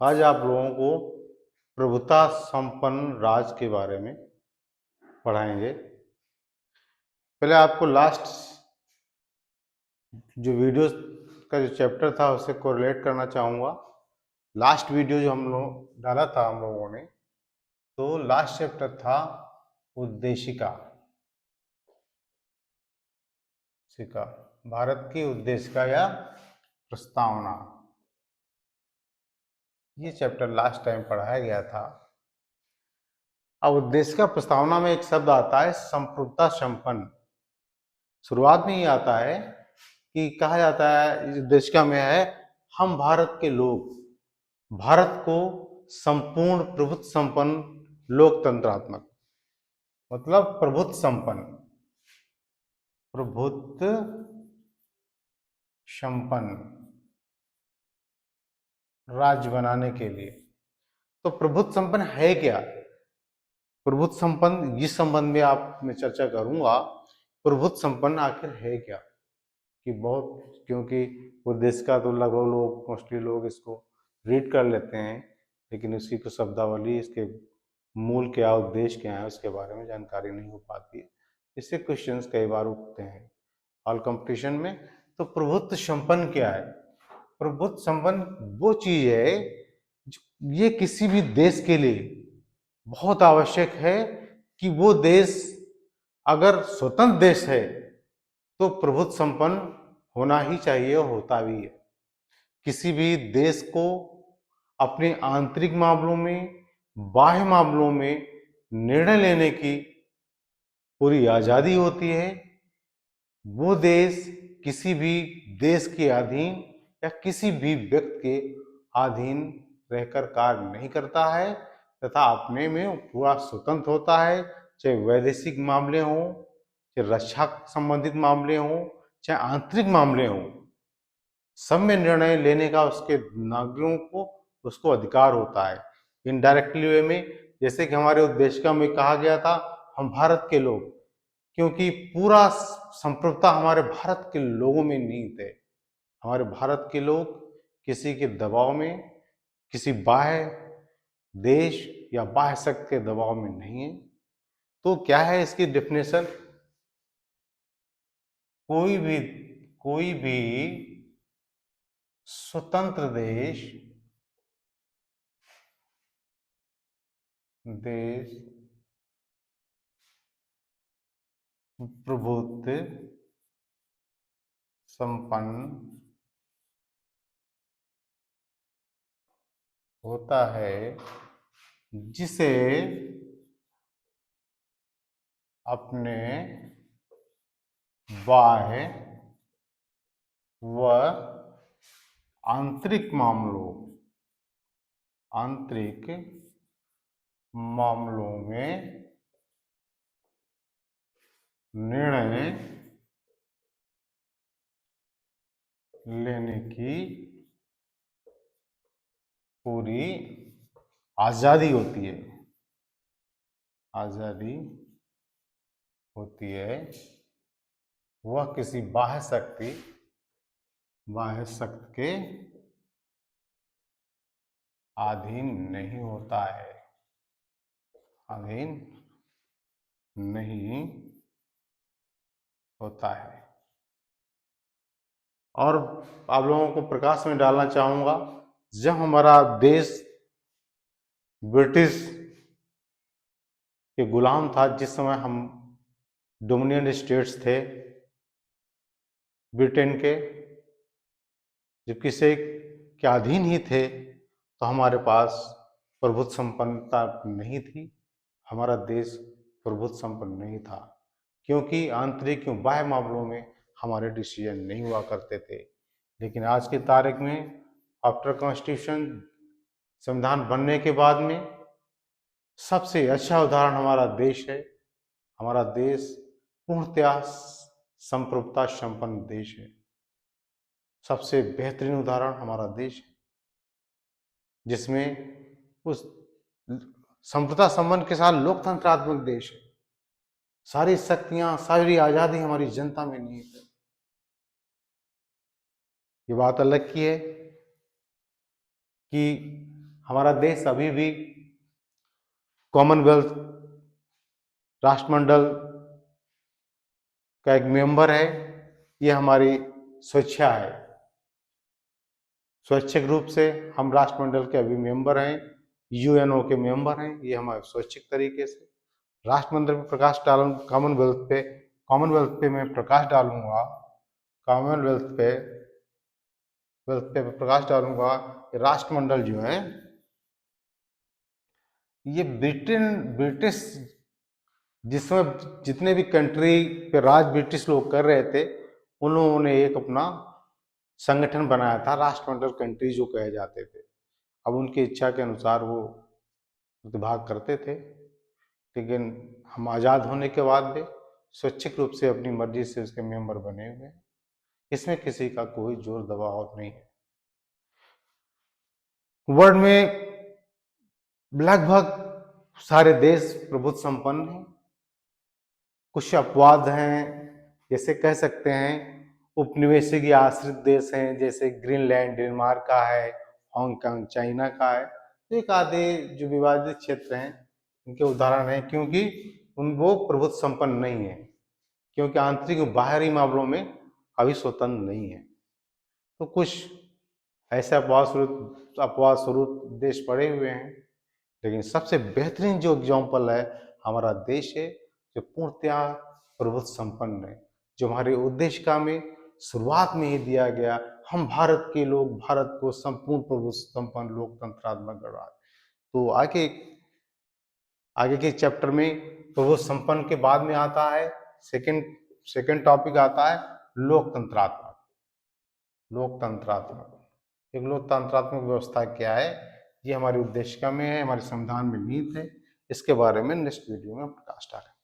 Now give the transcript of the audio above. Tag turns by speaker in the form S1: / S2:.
S1: आज आप लोगों को प्रभुता संपन्न राज के बारे में पढ़ाएंगे। पहले आपको लास्ट जो वीडियो का जो चैप्टर था उससे कोरिलेट करना चाहूँगा। लास्ट वीडियो जो हम लोग डाला था हम लोगों ने, तो लास्ट चैप्टर था उद्देशिका। सिका भारत की उद्देशिका या प्रस्तावना, ये चैप्टर लास्ट टाइम पढ़ाया गया था। अब उद्देशिका प्रस्तावना में एक शब्द आता है संप्रभुता संपन्न। शुरुआत में ही आता है कि कहा जाता है इस उद्देशिका में है, हम भारत के लोग भारत को संपूर्ण प्रभुत्व संपन्न लोकतंत्रात्मक, मतलब प्रभुत्व संपन्न, प्रभुत्व संपन्न राज्य बनाने के लिए। तो प्रभुत्व संपन्न है क्या? प्रभुत्व संपन्न इस संबंध में आप मैं चर्चा करूंगा। प्रभुत्व संपन्न आखिर है क्या? कि बहुत, क्योंकि उद्देशिका तो लगभग लोग मोस्टली लोग इसको रीड कर लेते हैं, लेकिन उसकी कुछ शब्दावली, इसके मूल क्या, उद्देश्य क्या है, उसके बारे में जानकारी नहीं हो पाती है। इससे क्वेश्चंस कई बार उठते हैं ऑल कंपटीशन में। तो प्रभुत्व संपन्न क्या है? प्रभुत्व संपन्न वो चीज है ये किसी भी देश के लिए बहुत आवश्यक है कि वो देश अगर स्वतंत्र देश है तो प्रभुत्व संपन्न होना ही चाहिए और होता भी है। किसी भी देश को अपने आंतरिक मामलों में, बाह्य मामलों में निर्णय लेने की पूरी आजादी होती है। वो देश किसी भी देश के अधीन या किसी भी व्यक्ति के अधीन रहकर कार्य नहीं करता है तथा अपने में पूरा स्वतंत्र होता है। चाहे वैदेशिक मामले हों, चाहे रक्षा संबंधित मामले हों, चाहे आंतरिक मामले हों, सब में निर्णय लेने का उसके नागरिकों को उसको अधिकार होता है। इनडायरेक्टली वे में, जैसे कि हमारे उद्देशिका में कहा गया था, हम भारत के लोग, क्योंकि पूरा संप्रभुता हमारे भारत के लोगों में निहित है। हमारे भारत के लोग किसी के दबाव में, किसी बाह्य देश या बाह्य शक्ति के दबाव में नहीं है। तो क्या है इसकी डेफिनेशन? कोई भी स्वतंत्र देश प्रभुत्व संपन्न होता है जिसे अपने बाह्य व आंतरिक मामलों में निर्णय लेने की पूरी आजादी होती है। आजादी होती है। वह किसी बाह्य शक्ति के अधीन नहीं होता है, अधीन नहीं होता है। और आप लोगों को प्रकाश में डालना चाहूंगा, जब हमारा देश ब्रिटिश के गुलाम था, जिस समय हम डोमिनियन स्टेट्स थे ब्रिटेन के, जब किसी के अधीन ही थे, तो हमारे पास प्रभुत्व संपन्नता नहीं थी। हमारा देश प्रभुत्व संपन्न नहीं था, क्योंकि आंतरिक क्यों बाह्य मामलों में हमारे डिसीजन नहीं हुआ करते थे। लेकिन आज की तारीख में, आफ्टर कॉन्स्टिट्यूशन, संविधान बनने के बाद में, सबसे अच्छा उदाहरण हमारा देश है। हमारा देश पूर्णतया संप्रभुता संपन्न देश है। सबसे बेहतरीन उदाहरण हमारा देश है, जिसमें उस संप्रभुता संपन्न के साथ लोकतंत्रात्मक देश है। सारी शक्तियां, सारी आजादी हमारी जनता में निहित है। ये बात अलग की है कि हमारा देश अभी भी कॉमनवेल्थ राष्ट्रमंडल का एक मेंबर है। ये हमारी स्वेच्छा है, स्वैच्छिक रूप से हम राष्ट्रमंडल के अभी मेंबर हैं, यूएनओ के मेंबर हैं। ये हमारे स्वैच्छिक तरीके से राष्ट्रमंडल पे प्रकाश डालूं, कॉमनवेल्थ पे मैं प्रकाश डालूंगा, कॉमनवेल्थ पे प्रकाश डालूंगा। राष्ट्रमंडल जो है ये ब्रिटिश जिसमें जितने भी कंट्री पे राज ब्रिटिश लोग कर रहे थे, उन्होंने एक अपना संगठन बनाया था, राष्ट्रमंडल कंट्री जो कहे जाते थे। अब उनकी इच्छा के अनुसार वो प्रतिभाग करते थे, लेकिन हम आज़ाद होने के बाद भी स्वैच्छिक रूप से अपनी मर्जी से उसके मेंबर बने हुए हैं। इसमें किसी का कोई जोर दबाव नहीं है। वर्ल्ड में लगभग सारे देश प्रभुत्व संपन्न हैं। कुछ अपवाद हैं, जैसे कह सकते हैं उपनिवेशिक या आश्रित देश हैं, जैसे ग्रीनलैंड डेनमार्क का है, हांगकांग चाइना का है। एक आधे जो विवादित क्षेत्र हैं इनके उदाहरण हैं, क्योंकि वो प्रभुत्व संपन्न नहीं है, क्योंकि आंतरिक और बाहरी मामलों में अभी स्वतंत्र नहीं है। तो कुछ ऐसे अपवाद स्वरूप देश पड़े हुए हैं, लेकिन सबसे बेहतरीन जो एग्जाम्पल है हमारा देश है, जो पूर्णतया प्रभुत्व संपन्न है, जो हमारे उद्देशिका में शुरुआत में ही दिया गया। हम भारत के लोग भारत को संपूर्ण प्रभुत्व संपन्न लोकतंत्रात्मक गणराज्य। तो आगे के चैप्टर में प्रभुत्व संपन्न के बाद में आता है सेकंड टॉपिक आता है लोकतंत्रात्मक। एक लोकतंत्रात्मक व्यवस्था क्या है, ये हमारी उद्देशिका में है, हमारे संविधान में निहित है। इसके बारे में नेक्स्ट वीडियो में प्रकाश डालेंगे।